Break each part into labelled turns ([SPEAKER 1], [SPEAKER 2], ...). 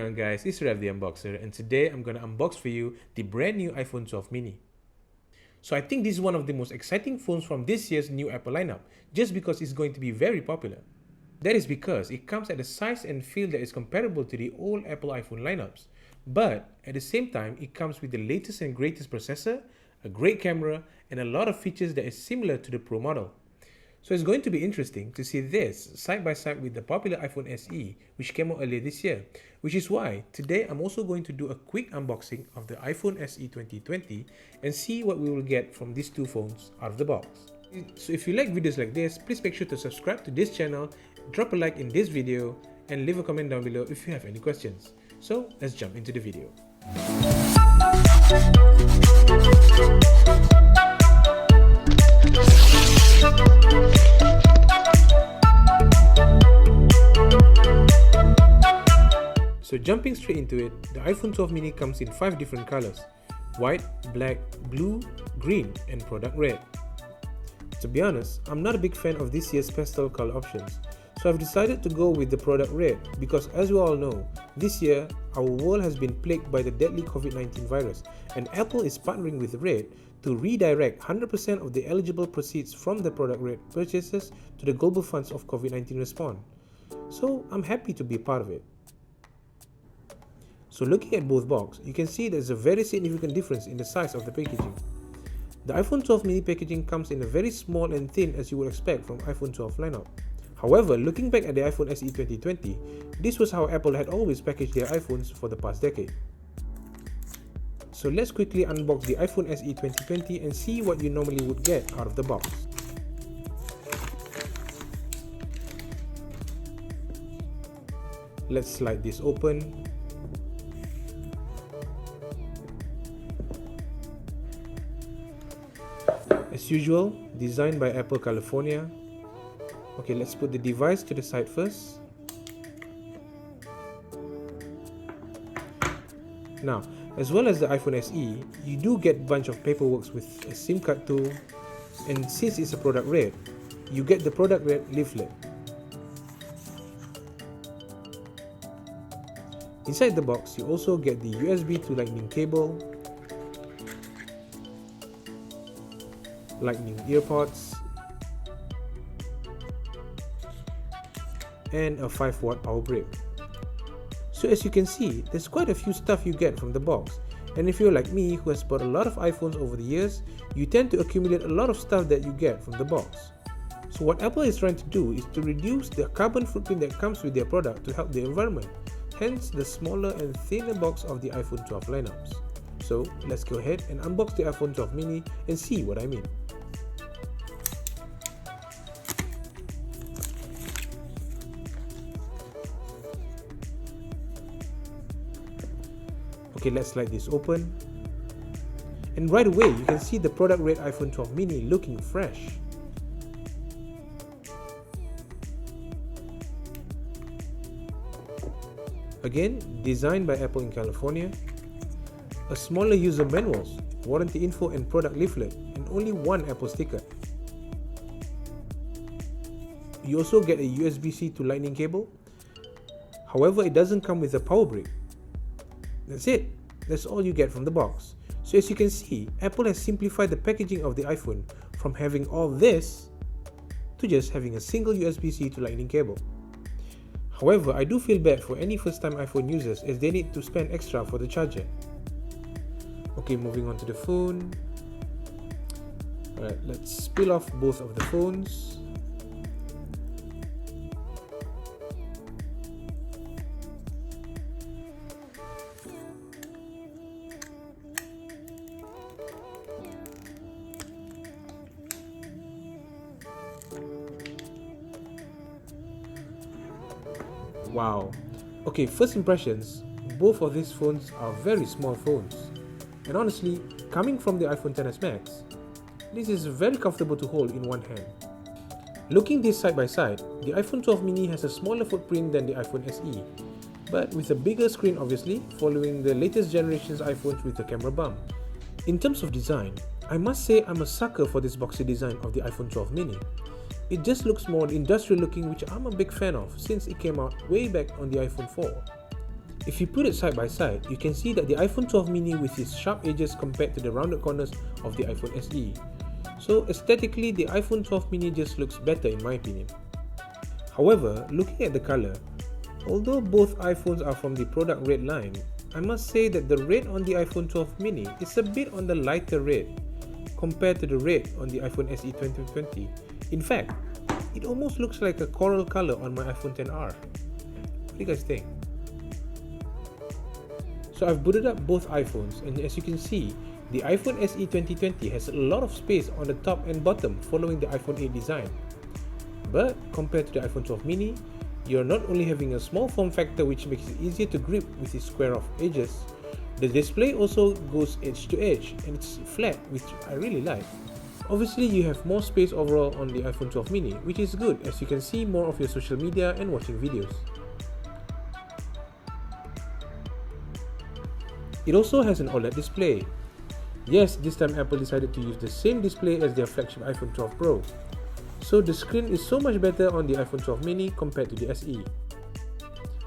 [SPEAKER 1] Hello guys, it's Rev the Unboxer, and today I'm gonna unbox for you the brand new iPhone 12 mini. So I think this is one of the most exciting phones from this year's new Apple lineup, just because it's going to be very popular. That is because it comes at a size and feel that is comparable to the old Apple iPhone lineups, but at the same time it comes with the latest and greatest processor, a great camera, and a lot of features that is similar to the Pro model. So it's going to be interesting to see this side by side with the popular iPhone SE, which came out earlier this year, which is why today I'm also going to do a quick unboxing of the iPhone SE 2020 and see what we will get from these two phones out of the box. So if you like videos like this, please make sure to subscribe to this channel, drop a like in this video, and leave a comment down below if you have any questions. So let's jump into the video. So jumping straight into it, the iPhone 12 mini comes in 5 different colors: white, black, blue, green, and product red. To be honest, I'm not a big fan of this year's pastel color options, so I've decided to go with the product red because, as we all know, this year our world has been plagued by the deadly COVID-19 virus, and Apple is partnering with Red to redirect 100% of the eligible proceeds from the product red purchases to the global funds of COVID-19 response. So I'm happy to be part of it. So looking at both boxes, you can see there's a very significant difference in the size of the packaging. The iPhone 12 mini packaging comes in a very small and thin as you would expect from iPhone 12 lineup. However, looking back at the iPhone SE 2020, this was how Apple had always packaged their iPhones for the past decade. So let's quickly unbox the iPhone SE 2020 and see what you normally would get out of the box. Let's slide this open. As usual, designed by Apple California. Okay, let's put the device to the side first. Now, as well as the iPhone SE, you do get a bunch of paperwork with a SIM card tool, and since it's a product red, you get the product red leaflet. Inside the box, you also get the USB to Lightning cable, Lightning earpods, and a 5-watt power brick. So as you can see, there's quite a few stuff you get from the box, and if you're like me who has bought a lot of iPhones over the years, you tend to accumulate a lot of stuff that you get from the box. So what Apple is trying to do is to reduce the carbon footprint that comes with their product to help the environment, hence the smaller and thinner box of the iPhone 12 lineups. So let's go ahead and unbox the iPhone 12 mini and see what I mean. Okay, let's slide this open. And right away, you can see the product red iPhone 12 mini looking fresh. Again, designed by Apple in California. A smaller user manuals, warranty info and product leaflet, and only one Apple sticker. You also get a USB-C to Lightning cable. However, it doesn't come with a power brick. That's it. That's all you get from the box. So as you can see, Apple has simplified the packaging of the iPhone from having all this to just having a single USB-C to Lightning cable. However, I do feel bad for any first-time iPhone users as they need to spend extra for the charger. Okay, moving on to the phone. Alright, let's peel off both of the phones. Wow. Okay, first impressions, both of these phones are very small phones. And honestly, coming from the iPhone XS Max, this is very comfortable to hold in one hand. Looking this side by side, the iPhone 12 mini has a smaller footprint than the iPhone SE, but with a bigger screen obviously, following the latest generation's iPhones with the camera bump. In terms of design, I must say I'm a sucker for this boxy design of the iPhone 12 mini. It just looks more industrial looking, which I'm a big fan of since it came out way back on the iPhone 4. If you put it side by side, you can see that the iPhone 12 mini with its sharp edges compared to the rounded corners of the iPhone SE. So aesthetically, the iPhone 12 mini just looks better in my opinion. However, looking at the color, although both iPhones are from the product red line, I must say that the red on the iPhone 12 mini is a bit on the lighter red compared to the red on the iPhone SE 2020. In fact, it almost looks like a coral color on my iPhone XR. What do you guys think? So I've booted up both iPhones, and as you can see, the iPhone SE 2020 has a lot of space on the top and bottom following the iPhone 8 design. But compared to the iPhone 12 mini, you're not only having a small form factor which makes it easier to grip with its square-off edges, the display also goes edge to edge and it's flat, which I really like. Obviously, you have more space overall on the iPhone 12 mini, which is good as you can see more of your social media and watching videos. It also has an OLED display. Yes, this time Apple decided to use the same display as their flagship iPhone 12 Pro. So the screen is so much better on the iPhone 12 mini compared to the SE.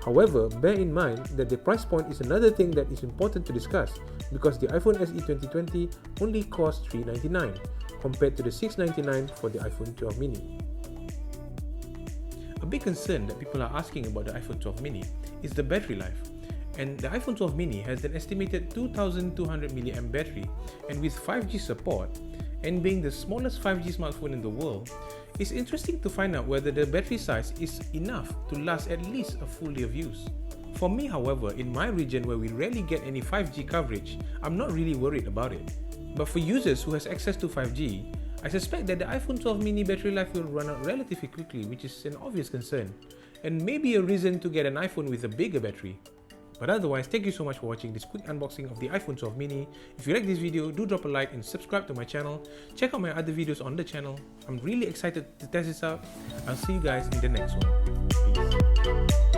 [SPEAKER 1] However, bear in mind that the price point is another thing that is important to discuss because the iPhone SE 2020 only costs $399 compared to the $699 for the iPhone 12 mini. A big concern that people are asking about the iPhone 12 mini is the battery life. And the iPhone 12 mini has an estimated 2200 mAh battery, and with 5G support, and being the smallest 5G smartphone in the world, it's interesting to find out whether the battery size is enough to last at least a full day of use. For me, however, in my region where we rarely get any 5G coverage, I'm not really worried about it. But for users who has access to 5G, I suspect that the iPhone 12 mini battery life will run out relatively quickly, which is an obvious concern, and maybe a reason to get an iPhone with a bigger battery. But otherwise, thank you so much for watching this quick unboxing of the iPhone 12 mini. If you like this video, do drop a like and subscribe to my channel. Check out my other videos on the channel. I'm really excited to test this out. I'll see you guys in the next one. Peace.